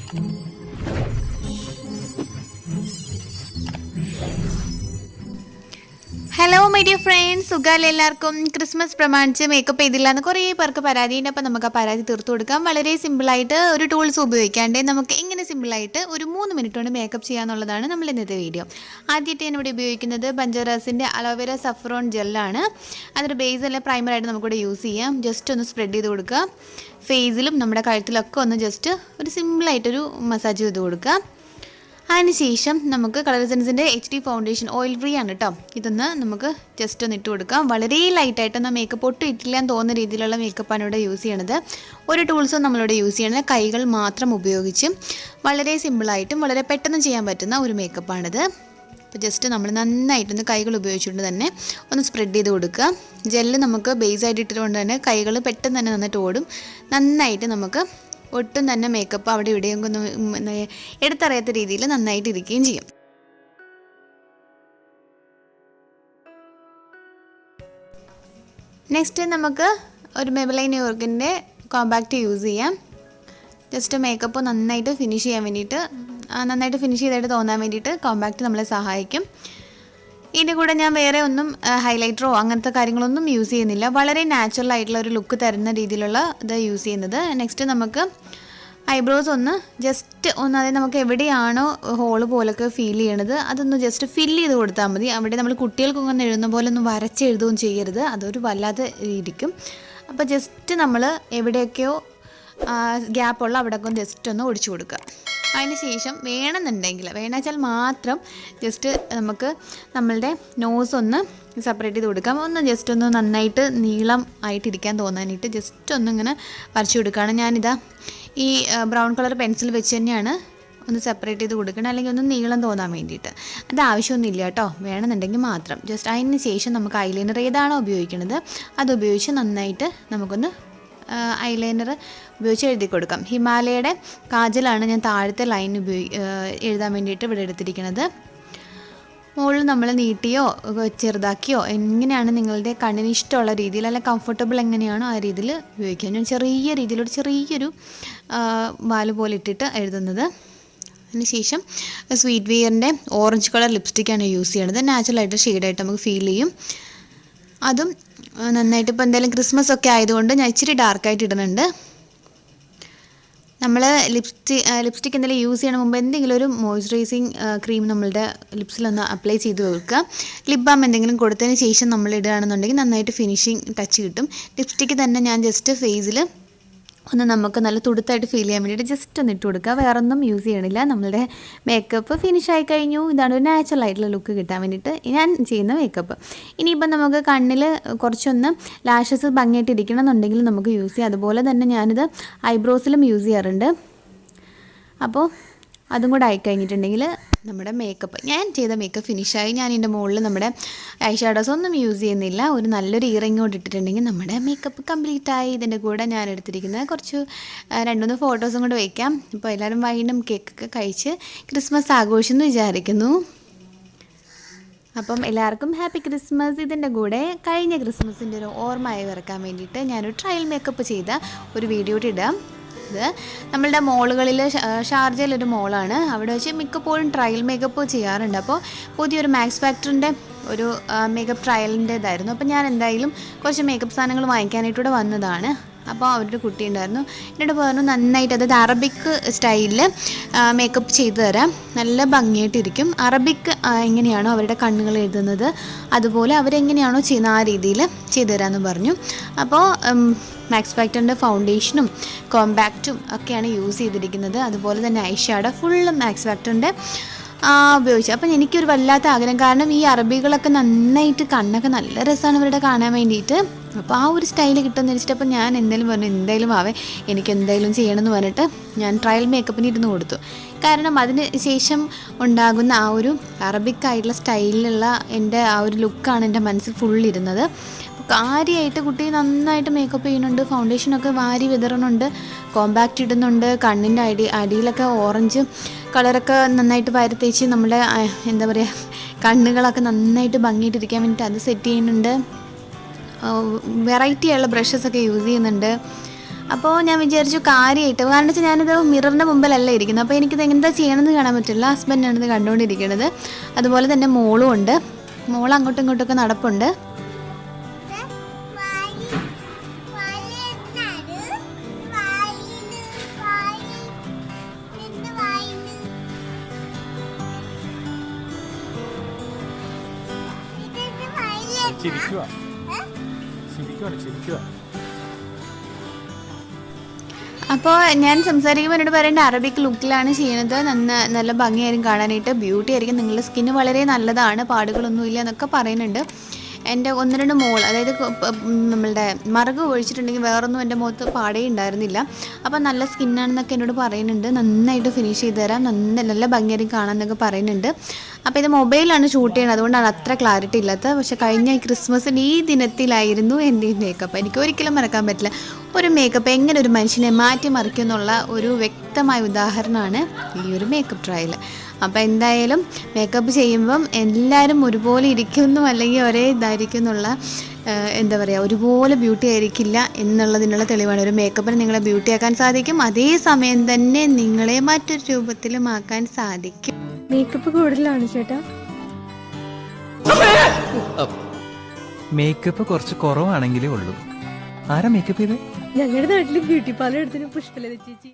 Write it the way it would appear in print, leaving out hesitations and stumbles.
Hello my dear friends, സുഖമല്ലേ എല്ലാവർക്കും? Christmas പ്രമാണിച്ച് മേക്കപ്പ് ചെയ്തില്ല എന്ന് കുറേ പേർക്ക് പരാതിയുണ്ട്. അപ്പോൾ നമുക്ക് ആ പരാതി തീർത്തു കൊടുക്കാം. വളരെ സിമ്പിളായിട്ട് ഒരു ടൂൾസ് ഉപയോഗിക്കാണ്ട് നമുക്ക് എങ്ങനെ സിമ്പിളായിട്ട് ഒരു 3 മിനിറ്റ് കൊണ്ട് മേക്കപ്പ് ചെയ്യാന്നുള്ളതാണ് നമ്മൾ ഇന്നത്തെ വീഡിയോ. ആദ്യമായിട്ട് ഞാൻ ഇവിടെ ഉപയോഗിക്കുന്നത് ബഞ്ചറാസിൻ്റെ അലോവേര സഫ്രോൺ ജെല്ലാണ്. അതൊരു ബേസ് അല്ല പ്രൈമറായിട്ട് നമുക്കിവിടെ യൂസ് ചെയ്യാം. ജസ്റ്റ് ഒന്ന് സ്പ്രെഡ് ചെയ്ത് കൊടുക്കുക. ഫേസിലും നമ്മുടെ കഴുത്തിലൊക്കെ ഒന്ന് ജസ്റ്റ് ഒരു സിമ്പിളായിട്ടൊരു മസാജ് ചെയ്ത് കൊടുക്കുക. അതിനുശേഷം നമുക്ക് കളർ എസൻസിൻ്റെ HD ഫൗണ്ടേഷൻ ഓയിൽ ഫ്രീ ആണ് കേട്ടോ. ഇതൊന്ന് നമുക്ക് ജസ്റ്റ് ഒന്ന് ഇട്ട് കൊടുക്കാം. വളരെ ലൈറ്റായിട്ട് എന്നാൽ മേക്കപ്പ് ഒട്ടും ഇട്ടില്ല എന്ന് തോന്നുന്ന രീതിയിലുള്ള മേക്കപ്പാണ് ഇവിടെ യൂസ് ചെയ്യണത്. ഒരു ടൂൾസും നമ്മളിവിടെ യൂസ് ചെയ്യണത് കൈകൾ മാത്രം ഉപയോഗിച്ച് വളരെ സിമ്പിളായിട്ടും വളരെ പെട്ടെന്ന് ചെയ്യാൻ പറ്റുന്ന ഒരു മേക്കപ്പാണിത്. അപ്പോൾ ജസ്റ്റ് നമ്മൾ നന്നായിട്ടൊന്ന് കൈകൾ ഉപയോഗിച്ചുകൊണ്ട് തന്നെ ഒന്ന് സ്പ്രെഡ് ചെയ്ത് കൊടുക്കുക. ജെല്ല് നമുക്ക് ബേസായിട്ട് ഇട്ടുകൊണ്ട് തന്നെ കൈകൾ പെട്ടെന്ന് തന്നെ നന്നായിട്ട് ഓടും. നന്നായിട്ട് നമുക്ക് ഒട്ടും തന്നെ മേക്കപ്പ് അവിടെ ഇവിടെയും ഒന്ന് എടുത്തറിയാത്ത രീതിയിൽ നന്നായിട്ട് ഇരിക്കുകയും ചെയ്യും. നെക്സ്റ്റ് നമുക്ക് ഒരു മെബലൈൻ ന്യൂയോർക്കിൻ്റെ കോമ്പാക്റ്റ് യൂസ് ചെയ്യാം. ജസ്റ്റ് മേക്കപ്പ് നന്നായിട്ട് ഫിനിഷ് ചെയ്യാൻ വേണ്ടിയിട്ട്, നന്നായിട്ട് ഫിനിഷ് ചെയ്തായിട്ട് തോന്നാൻ വേണ്ടിയിട്ട് കോമ്പാക്റ്റ് നമ്മളെ സഹായിക്കും. ഇതിൻ്റെ കൂടെ ഞാൻ വേറെ ഒന്നും ഹൈലൈറ്ററോ അങ്ങനത്തെ കാര്യങ്ങളൊന്നും യൂസ് ചെയ്യുന്നില്ല. വളരെ നാച്ചുറൽ ആയിട്ടുള്ള ഒരു ലുക്ക് തരുന്ന രീതിയിലുള്ള ഇത് യൂസ് ചെയ്യുന്നത്. നെക്സ്റ്റ് നമുക്ക് ഐബ്രോസ് ഒന്ന് ജസ്റ്റ് ഒന്ന്, അതായത് നമുക്ക് എവിടെയാണോ ഹോള് പോലൊക്കെ ഫീൽ ചെയ്യണത് അതൊന്ന് ജസ്റ്റ് ഫില്ല് ചെയ്ത് കൊടുത്താൽ മതി. അവിടെ നമ്മൾ കുട്ടികൾക്കൊന്നും എഴുതുന്ന പോലെ ഒന്നും വരച്ചെഴുതുകയും ചെയ്യരുത്, അതൊരു വല്ലാതെ ഇരിക്കും. അപ്പോൾ ജസ്റ്റ് നമ്മൾ എവിടെയൊക്കെയോ ഗ്യാപ്പുള്ള അവിടെയൊക്കെ ജസ്റ്റ് ഒന്ന് ഒടിച്ചു കൊടുക്കുക. അതിന് ശേഷം വേണമെന്നുവെച്ചാൽ മാത്രം ജസ്റ്റ് നമുക്ക് നമ്മളുടെ നോസ് ഒന്ന് സെപ്പറേറ്റ് ചെയ്ത് കൊടുക്കാം. ഒന്ന് ജസ്റ്റ് ഒന്ന് നന്നായിട്ട് നീളം ആയിട്ടിരിക്കാൻ തോന്നാനായിട്ട് ജസ്റ്റ് ഒന്നിങ്ങനെ വരച്ചു കൊടുക്കുകയാണ്. ഞാനിതാ ഈ ബ്രൗൺ കളർ പെൻസിൽ വെച്ച് തന്നെയാണ് ഒന്ന് സെപ്പറേറ്റ് ചെയ്ത് കൊടുക്കണം, അല്ലെങ്കിൽ ഒന്ന് നീളം തോന്നാൻ വേണ്ടിയിട്ട്. അത് ആവശ്യമൊന്നുമില്ല കേട്ടോ, വേണമെന്നുണ്ടെങ്കിൽ മാത്രം. ജസ്റ്റ് അതിന് ശേഷം നമുക്ക് ഐലൈനർ ഏതാണോ ഉപയോഗിക്കുന്നത് അത് ഉപയോഗിച്ച് നന്നായിട്ട് നമുക്കൊന്ന് ഐലൈനർ ഉപയോഗിച്ച് എഴുതി കൊടുക്കാം. ഹിമാലയയുടെ കാജലാണ് ഞാൻ താഴത്തെ ലൈൻ എഴുതാൻ വേണ്ടിയിട്ട് ഇവിടെ എടുത്തിരിക്കുന്നത്. മുകളിൽ നമ്മൾ നീട്ടിയോ ചെറുതാക്കിയോ എങ്ങനെയാണ് നിങ്ങളുടെ കണ്ണിന് ഇഷ്ടമുള്ള രീതിയിൽ, അല്ലെങ്കിൽ കംഫർട്ടബിൾ എങ്ങനെയാണോ ആ രീതിയിൽ ഉപയോഗിക്കാം. ഞാൻ ചെറിയ രീതിയിലൊരു ചെറിയൊരു വാല് പോലെ ഇട്ടിട്ട് എഴുതുന്നത്. അതിനുശേഷം സ്വീറ്റ് വെയറിൻ്റെ ഓറഞ്ച് കളർ ലിപ്സ്റ്റിക്കാണ് യൂസ് ചെയ്യണത്. നാച്ചുറലായിട്ട് ഷെയ്ഡായിട്ട് നമുക്ക് ഫീൽ ചെയ്യും. അതും നന്നായിട്ട് ഇപ്പോൾ എന്തായാലും ക്രിസ്മസ് ഒക്കെ ആയതുകൊണ്ട് ഞാൻ ഇച്ചിരി ഡാർക്കായിട്ട് ഇടുന്നുണ്ട്. നമ്മൾ ലിപ്സ്റ്റിക് എന്തെങ്കിലും യൂസ് ചെയ്യണ മുമ്പ് എന്തെങ്കിലും ഒരു മോയ്സ്ചറൈസിങ് ക്രീം നമ്മളുടെ ലിപ്സിലൊന്ന് അപ്ലൈ ചെയ്ത് വെക്കുക. ലിപ് ബാം എന്തെങ്കിലും കൊടുത്തതിന് ശേഷം നമ്മൾ ഇടുകയാണെന്നുണ്ടെങ്കിൽ നന്നായിട്ട് ഫിനിഷിങ് ടച്ച് കിട്ടും. ലിപ്സ്റ്റിക്ക് തന്നെ ഞാൻ ജസ്റ്റ് ഫേസിൽ ഒന്ന് നമുക്ക് നല്ല തുടുത്തായിട്ട് ഫീൽ ചെയ്യാൻ വേണ്ടിയിട്ട് ജസ്റ്റ് ഒന്ന് ഇട്ട് കൊടുക്കുക. വേറെ ഒന്നും യൂസ് ചെയ്യണില്ല. നമ്മളുടെ മേക്കപ്പ് ഫിനിഷ് ആയി കഴിഞ്ഞു. ഇതാണ് ഒരു നാച്ചുറൽ ആയിട്ടുള്ള ലുക്ക് കിട്ടാൻ വേണ്ടിയിട്ട് ഞാൻ ചെയ്യുന്ന മേക്കപ്പ്. ഇനിയിപ്പം നമുക്ക് കണ്ണിൽ കുറച്ചൊന്ന് ലാഷസ് ഭംഗിയായിട്ട് ഇരിക്കണം എന്നുണ്ടെങ്കിൽ നമുക്ക് യൂസ് ചെയ്യാം. അതുപോലെ തന്നെ ഞാനിത് ഐബ്രോസിലും യൂസ് ചെയ്യാറുണ്ട്. അപ്പോൾ അതും കൂടെ ആയിക്കഴിഞ്ഞിട്ടുണ്ടെങ്കിൽ നമ്മുടെ മേക്കപ്പ്, ഞാൻ ചെയ്ത മേക്കപ്പ് ഫിനിഷായി. ഞാൻ ഇതിൻ്റെ മുകളിൽ നമ്മുടെ ഐ ഷാഡോസ് ഒന്നും യൂസ് ചെയ്യുന്നില്ല. ഒരു നല്ലൊരു ഇയറിംഗ് കൊണ്ട് ഇട്ടിട്ടുണ്ടെങ്കിൽ നമ്മുടെ മേക്കപ്പ് കംപ്ലീറ്റ് ആയി. ഇതിൻ്റെ കൂടെ ഞാൻ എടുത്തിരിക്കുന്നത് കുറച്ച് 2-3 ഫോട്ടോസും കൂടെ വയ്ക്കാം. ഇപ്പോൾ എല്ലാവരും വൈകുന്നേരം കേക്കൊക്കെ കഴിച്ച് ക്രിസ്മസ് ആഘോഷിച്ചെന്ന് വിചാരിക്കുന്നു. അപ്പം എല്ലാവർക്കും ഹാപ്പി ക്രിസ്മസ്. ഇതിൻ്റെ കൂടെ കഴിഞ്ഞ ക്രിസ്മസിൻ്റെ ഒരു ഓർമ്മയായി വരക്കാൻ വേണ്ടിയിട്ട് ഞാനൊരു ട്രയൽ മേക്കപ്പ് ചെയ്ത ഒരു വീഡിയോ ഇടാം. ഇത് നമ്മളുടെ മോളുകളിൽ ഷാർജയിലൊരു മോളാണ്, അവിടെ വെച്ച് മിക്കപ്പോഴും ട്രയൽ മേക്കപ്പ് ചെയ്യാറുണ്ട്. അപ്പോൾ പുതിയൊരു മാക്സ് ഫാക്ടറിൻ്റെ ഒരു മേക്കപ്പ് ട്രയലിൻ്റേതായിരുന്നു. അപ്പോൾ ഞാൻ എന്തായാലും കുറച്ച് മേക്കപ്പ് സാധനങ്ങൾ വാങ്ങിക്കാനായിട്ടൂടെ വന്നതാണ്. അപ്പോൾ അവരുടെ കുട്ടി ഉണ്ടായിരുന്നു, എന്നോട് പറഞ്ഞു നന്നായിട്ട്, അതായത് അറബിക് സ്റ്റൈലിൽ മേക്കപ്പ് ചെയ്തു തരാം, നല്ല ഭംഗിയായിട്ടിരിക്കും. അറബിക് എങ്ങനെയാണോ അവരുടെ കണ്ണുകൾ എഴുതുന്നത് അതുപോലെ അവരെങ്ങനെയാണോ ചെയ്യുന്നത് ആ രീതിയിൽ ചെയ്തു തരാമെന്ന് പറഞ്ഞു. അപ്പോൾ മാക്സ് ഫാക്ടറിൻ്റെ ഫൗണ്ടേഷനും കോമ്പാക്റ്റും ഒക്കെയാണ് യൂസ് ചെയ്തിരിക്കുന്നത്. അതുപോലെ തന്നെ ഐ ഷാഡോ ഫുള്ള് മാക്സ് ഫാക്ടറിൻ്റെ ഉപയോഗിച്ചു. അപ്പം എനിക്കൊരു വല്ലാത്ത ആഗ്രഹം, കാരണം ഈ അറബികളൊക്കെ നന്നായിട്ട് കണ്ണൊക്കെ നല്ല രസമാണ് ഇവരുടെ കാണാൻ വേണ്ടിയിട്ട്. അപ്പോൾ ആ ഒരു സ്റ്റൈൽ കിട്ടുമെന്ന് വെച്ചിട്ട് അപ്പോൾ ഞാൻ എന്തായാലും എനിക്ക് എന്തായാലും ചെയ്യണമെന്ന് പറഞ്ഞിട്ട് ഞാൻ ട്രയൽ മേക്കപ്പിന് ഇരുന്ന് കൊടുത്തു. കാരണം അതിന് ശേഷം ഉണ്ടാകുന്ന ആ ഒരു അറബിക്കായിട്ടുള്ള സ്റ്റൈലിലുള്ള എൻ്റെ ആ ഒരു ലുക്കാണ് എൻ്റെ മനസ്സിൽ ഫുള്ളിരുന്നത്. കാര്യമായിട്ട് കുട്ടി നന്നായിട്ട് മേക്കപ്പ് ചെയ്യുന്നുണ്ട്, ഫൗണ്ടേഷനൊക്കെ വാരി വിതറുന്നുണ്ട്, കോമ്പാക്റ്റ് ഇടുന്നുണ്ട്, കണ്ണിൻ്റെ അടിയിലൊക്കെ ഓറഞ്ച് കളറൊക്കെ നന്നായിട്ട് വാരി നമ്മുടെ എന്താ പറയുക കണ്ണുകളൊക്കെ നന്നായിട്ട് ഭംഗിയായിട്ടിരിക്കാൻ വേണ്ടിയിട്ട് അത് സെറ്റ് ചെയ്യുന്നുണ്ട്. വെറൈറ്റി ആയുള്ള ബ്രഷസൊക്കെ യൂസ് ചെയ്യുന്നുണ്ട്. അപ്പോൾ ഞാൻ വിചാരിച്ചു കാര്യമായിട്ട്, കാരണം വെച്ചാൽ ഞാനിത് മിററിൻ്റെ മുമ്പിലല്ല ഇരിക്കുന്നത്, അപ്പോൾ എനിക്കിത് എന്താ ചെയ്യണമെന്ന് കാണാൻ പറ്റില്ല. ഹസ്ബൻഡാണിത് കണ്ടുകൊണ്ടിരിക്കുന്നത്. അതുപോലെ തന്നെ മോളും ഉണ്ട്. മോൾ അങ്ങോട്ടും ഇങ്ങോട്ടൊക്കെ നടപ്പുണ്ട്. അപ്പോൾ ഞാൻ സംസാരിക്കുമ്പോൾ എന്നോട് പറയേണ്ട അറബിക് ലുക്കിലാണ് ചെയ്യുന്നത്. നല്ല ഭംഗിയായിരിക്കും കാണാനായിട്ട്, ബ്യൂട്ടി ആയിരിക്കും, നിങ്ങളുടെ സ്കിന്ന് വളരെ നല്ലതാണ്, പാടുകളൊന്നുമില്ല എന്നൊക്കെ പറയുന്നുണ്ട്. എൻ്റെ 1-2 മോൾ, അതായത് നമ്മളുടെ മറുക് ഒഴിച്ചിട്ടുണ്ടെങ്കിൽ വേറൊന്നും എൻ്റെ മുഖത്ത് പാടേ ഉണ്ടായിരുന്നില്ല. അപ്പോൾ നല്ല സ്കിന്നാണെന്നൊക്കെ എന്നോട് പറയുന്നുണ്ട്. നന്നായിട്ട് ഫിനിഷ് ചെയ്ത് തരാം, നല്ല ഭംഗിയായിരിക്കും കാണാമെന്നൊക്കെ പറയുന്നുണ്ട്. അപ്പോൾ ഇത് മൊബൈലാണ് ഷൂട്ട് ചെയ്യുന്നത്, അതുകൊണ്ടാണ് അത്ര ക്ലാരിറ്റി ഇല്ലാത്തത്. പക്ഷേ കഴിഞ്ഞ ക്രിസ്മസിൻ്റെ ഈ ദിനത്തിലായിരുന്നു എൻ്റെ ഈ മേക്കപ്പ്. എനിക്ക് ഒരിക്കലും മറക്കാൻ പറ്റില്ല. ഒരു മേക്കപ്പ് എങ്ങനെ ഒരു മനുഷ്യനെ മാറ്റിമറിക്കും എന്നുള്ള ഒരു വ്യക്തമായ ഉദാഹരണമാണ് ഈ ഒരു മേക്കപ്പ് ട്രയൽ. അപ്പോൾ എന്തായാലും മേക്കപ്പ് ചെയ്യുമ്പം എല്ലാവരും ഒരുപോലെ ഇരിക്കുന്നു, അല്ലെങ്കിൽ ഒരേ ഇതായിരിക്കും എന്നുള്ള എന്താ പറയുക, ഒരുപോലെ ബ്യൂട്ടി ആയിരിക്കില്ല എന്നുള്ളതിനുള്ള തെളിവാണ്. ഒരു മേക്കപ്പിന് നിങ്ങളെ ബ്യൂട്ടി ആക്കാൻ സാധിക്കും, അതേസമയം തന്നെ നിങ്ങളെ മറ്റൊരു രൂപത്തിലും ആക്കാൻ സാധിക്കും. മേക്കപ്പ് കൂടുതലാണ് ചേട്ടാ. മേക്കപ്പ് കുറച്ച് കുറവാണെങ്കിലേ ഉള്ളൂ. ആരാ മേക്കപ്പ് ചെയ്ത്? ഞങ്ങളുടെ നാട്ടില് ബ്യൂട്ടി പാർലർ എടുത്തിന് പുഷ്പലത ചേച്ചി.